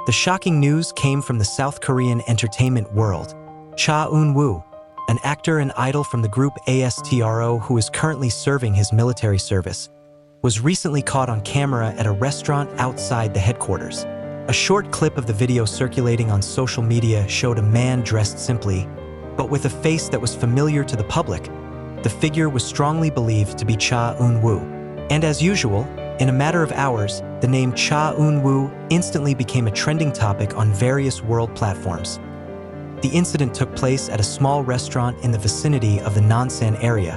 The shocking news came from the South Korean entertainment world. Cha Eunwoo, an actor and idol from the group ASTRO who is currently serving his military service, was recently caught on camera at a restaurant outside the headquarters. A short clip of the video circulating on social media showed a man dressed simply, but with a face that was familiar to the public. The figure was strongly believed to be Cha Eunwoo. And as usual, in a matter of hours, the name Cha Eunwoo instantly became a trending topic on various world platforms. The incident took place at a small restaurant in the vicinity of the Nonsan area,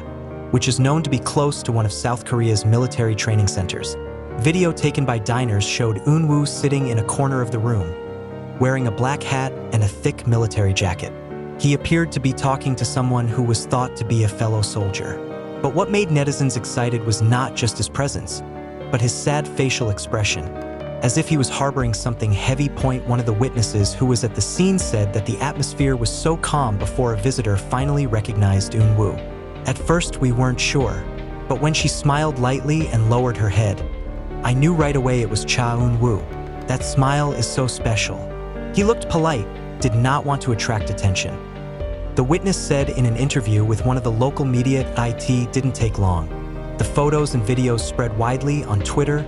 which is known to be close to one of South Korea's military training centers. Video taken by diners showed Eunwoo sitting in a corner of the room, wearing a black hat and a thick military jacket. He appeared to be talking to someone who was thought to be a fellow soldier. But what made netizens excited was not just his presence, but his sad facial expression, as if he was harboring something heavy. One of the witnesses who was at the scene said that the atmosphere was so calm before a visitor finally recognized Eunwoo. At first we weren't sure, but when she smiled lightly and lowered her head, I knew right away it was Cha Eunwoo. That smile is so special. He looked polite, did not want to attract attention. The witness said in an interview with one of the local media, it didn't take long. The photos and videos spread widely on Twitter,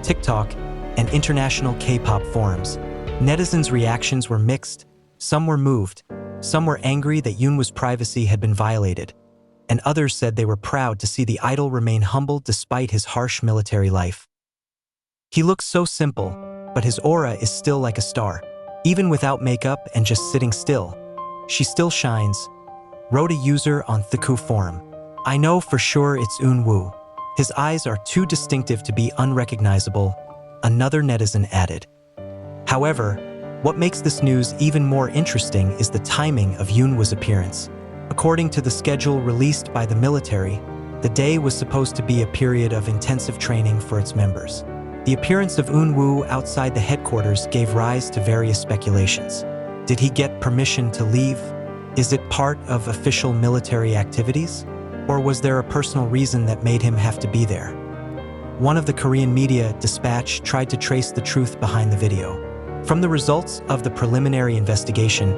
TikTok, and international K-pop forums. Netizens' reactions were mixed. Some were moved, some were angry that Eunwoo's privacy had been violated, and others said they were proud to see the idol remain humble despite his harsh military life. He looks so simple, but his aura is still like a star. Even without makeup and just sitting still, she still shines, wrote a user on Thiku forum. I know for sure it's Eunwoo. His eyes are too distinctive to be unrecognizable, another netizen added. However, what makes this news even more interesting is the timing of Eunwoo's appearance. According to the schedule released by the military, the day was supposed to be a period of intensive training for its members. The appearance of Eunwoo outside the headquarters gave rise to various speculations. Did he get permission to leave? Is it part of official military activities? Or was there a personal reason that made him have to be there? One of the Korean media, Dispatch, tried to trace the truth behind the video. From the results of the preliminary investigation,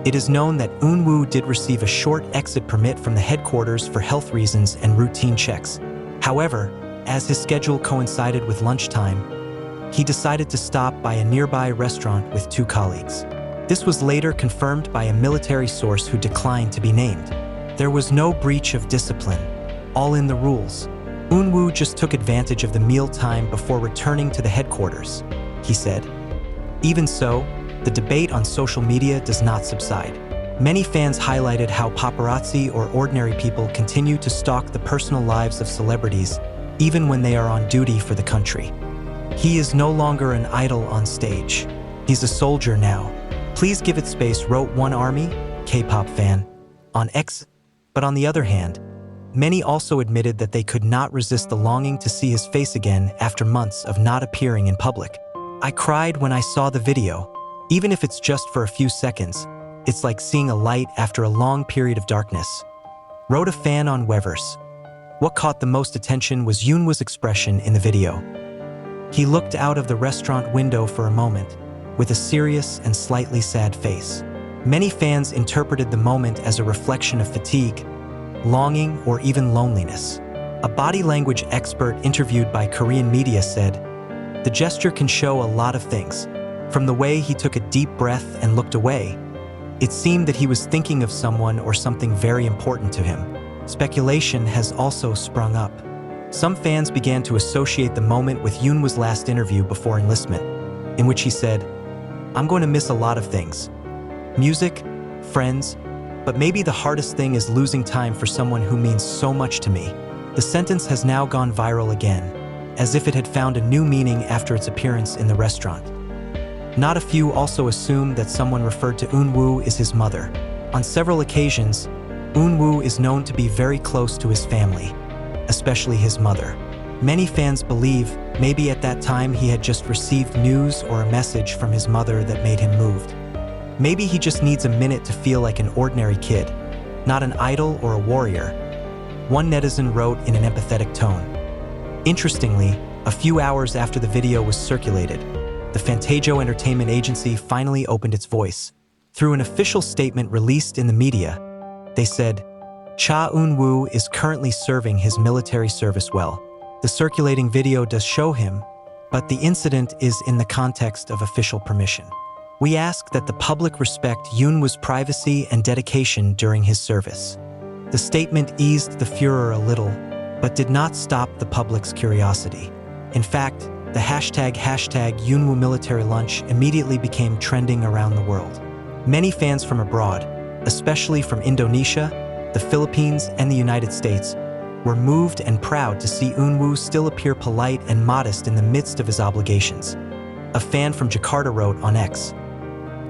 it is known that Eunwoo did receive a short exit permit from the headquarters for health reasons and routine checks. However, as his schedule coincided with lunchtime, he decided to stop by a nearby restaurant with two colleagues. This was later confirmed by a military source who declined to be named. There was no breach of discipline, all in the rules. Eunwoo just took advantage of the meal time before returning to the headquarters, he said. Even so, the debate on social media does not subside. Many fans highlighted how paparazzi or ordinary people continue to stalk the personal lives of celebrities, even when they are on duty for the country. He is no longer an idol on stage. He's a soldier now. Please give it space, wrote one ARMY, K-pop fan, on X. But on the other hand, many also admitted that they could not resist the longing to see his face again after months of not appearing in public. I cried when I saw the video. Even if it's just for a few seconds, it's like seeing a light after a long period of darkness, wrote a fan on Weverse. What caught the most attention was Eunwoo's expression in the video. He looked out of the restaurant window for a moment, with a serious and slightly sad face. Many fans interpreted the moment as a reflection of fatigue, longing, or even loneliness. A body language expert interviewed by Korean media said, "The gesture can show a lot of things. From the way he took a deep breath and looked away, it seemed that he was thinking of someone or something very important to him." Speculation has also sprung up. Some fans began to associate the moment with Eunwoo's last interview before enlistment, in which he said, "I'm going to miss a lot of things. Music, friends, but maybe the hardest thing is losing time for someone who means so much to me." The sentence has now gone viral again, as if it had found a new meaning after its appearance in the restaurant. Not a few also assumed that someone referred to Eunwoo as his mother. On several occasions, Eunwoo is known to be very close to his family, especially his mother. Many fans believe maybe at that time he had just received news or a message from his mother that made him moved. Maybe he just needs a minute to feel like an ordinary kid, not an idol or a warrior, one netizen wrote in an empathetic tone. Interestingly, a few hours after the video was circulated, the Fantajo Entertainment Agency finally opened its voice. Through an official statement released in the media, they said, Cha Eunwoo is currently serving his military service well. The circulating video does show him, but the incident is in the context of official permission. We ask that the public respect Eunwoo's privacy and dedication during his service. The statement eased the furor a little, but did not stop the public's curiosity. In fact, the hashtag Eunwoo military lunch immediately became trending around the world. Many fans from abroad, especially from Indonesia, the Philippines, and the United States, were moved and proud to see Eunwoo still appear polite and modest in the midst of his obligations. A fan from Jakarta wrote on X,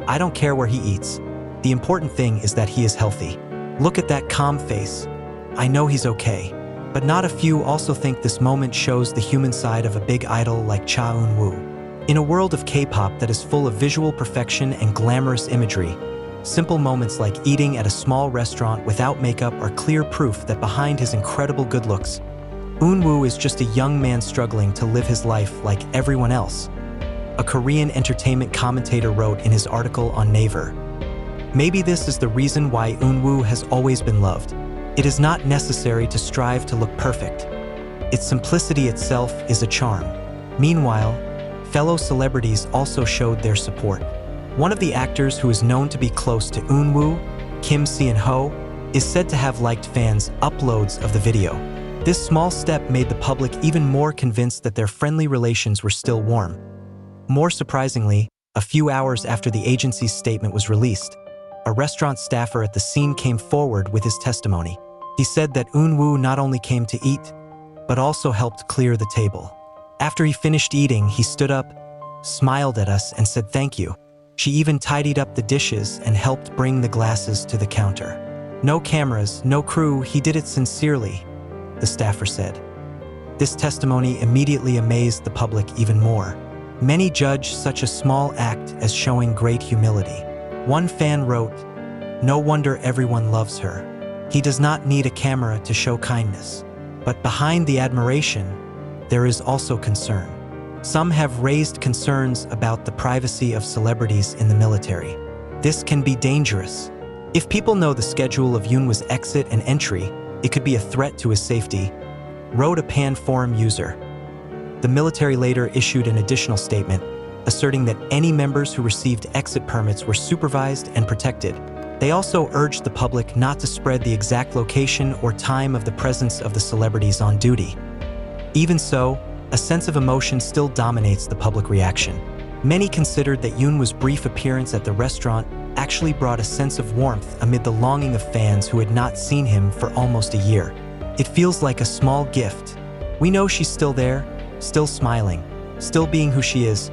I don't care where he eats. The important thing is that he is healthy. Look at that calm face. I know he's okay. But not a few also think this moment shows the human side of a big idol like Cha Eunwoo. In a world of K-pop that is full of visual perfection and glamorous imagery, simple moments like eating at a small restaurant without makeup are clear proof that behind his incredible good looks, Eunwoo is just a young man struggling to live his life like everyone else. A Korean entertainment commentator wrote in his article on Naver, maybe this is the reason why Eunwoo has always been loved. It is not necessary to strive to look perfect. Its simplicity itself is a charm. Meanwhile, fellow celebrities also showed their support. One of the actors who is known to be close to Eunwoo, Kim Seon-ho, is said to have liked fans' uploads of the video. This small step made the public even more convinced that their friendly relations were still warm. More surprisingly, a few hours after the agency's statement was released, a restaurant staffer at the scene came forward with his testimony. He said that Eunwoo not only came to eat, but also helped clear the table. After he finished eating, he stood up, smiled at us, and said thank you. She even tidied up the dishes and helped bring the glasses to the counter. No cameras, no crew, he did it sincerely, the staffer said. This testimony immediately amazed the public even more. Many judge such a small act as showing great humility. One fan wrote, no wonder everyone loves her. He does not need a camera to show kindness. But behind the admiration, there is also concern. Some have raised concerns about the privacy of celebrities in the military. This can be dangerous. If people know the schedule of Eunwoo's exit and entry, it could be a threat to his safety, wrote a Pan Forum user. The military later issued an additional statement, asserting that any members who received exit permits were supervised and protected. They also urged the public not to spread the exact location or time of the presence of the celebrities on duty. Even so, a sense of emotion still dominates the public reaction. Many considered that Eunwoo's brief appearance at the restaurant actually brought a sense of warmth amid the longing of fans who had not seen him for almost a year. It feels like a small gift. We know she's still there, still smiling, still being who she is,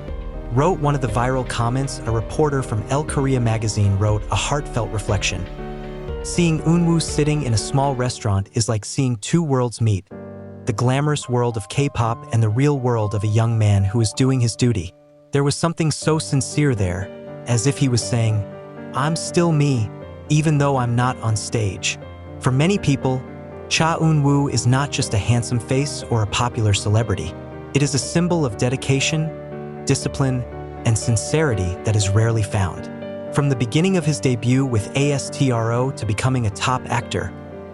wrote one of the viral comments. A reporter from El Korea magazine wrote a heartfelt reflection. Seeing Eunwoo sitting in a small restaurant is like seeing two worlds meet, the glamorous world of K-pop and the real world of a young man who is doing his duty. There was something so sincere there, as if he was saying, I'm still me, even though I'm not on stage. For many people, Cha Eunwoo is not just a handsome face or a popular celebrity. It is a symbol of dedication, discipline, and sincerity that is rarely found. From the beginning of his debut with ASTRO to becoming a top actor,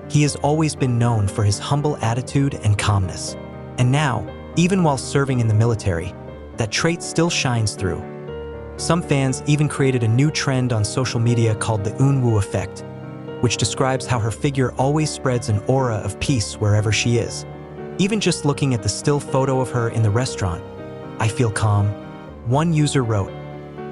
he has always been known for his humble attitude and calmness. And now, even while serving in the military, that trait still shines through. Some fans even created a new trend on social media called the Eunwoo effect, which describes how her figure always spreads an aura of peace wherever she is. Even just looking at the still photo of her in the restaurant, I feel calm, one user wrote.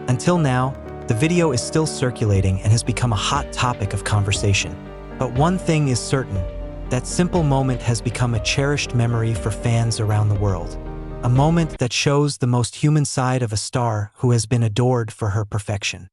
Until now, the video is still circulating and has become a hot topic of conversation. But one thing is certain, that simple moment has become a cherished memory for fans around the world. A moment that shows the most human side of a star who has been adored for her perfection.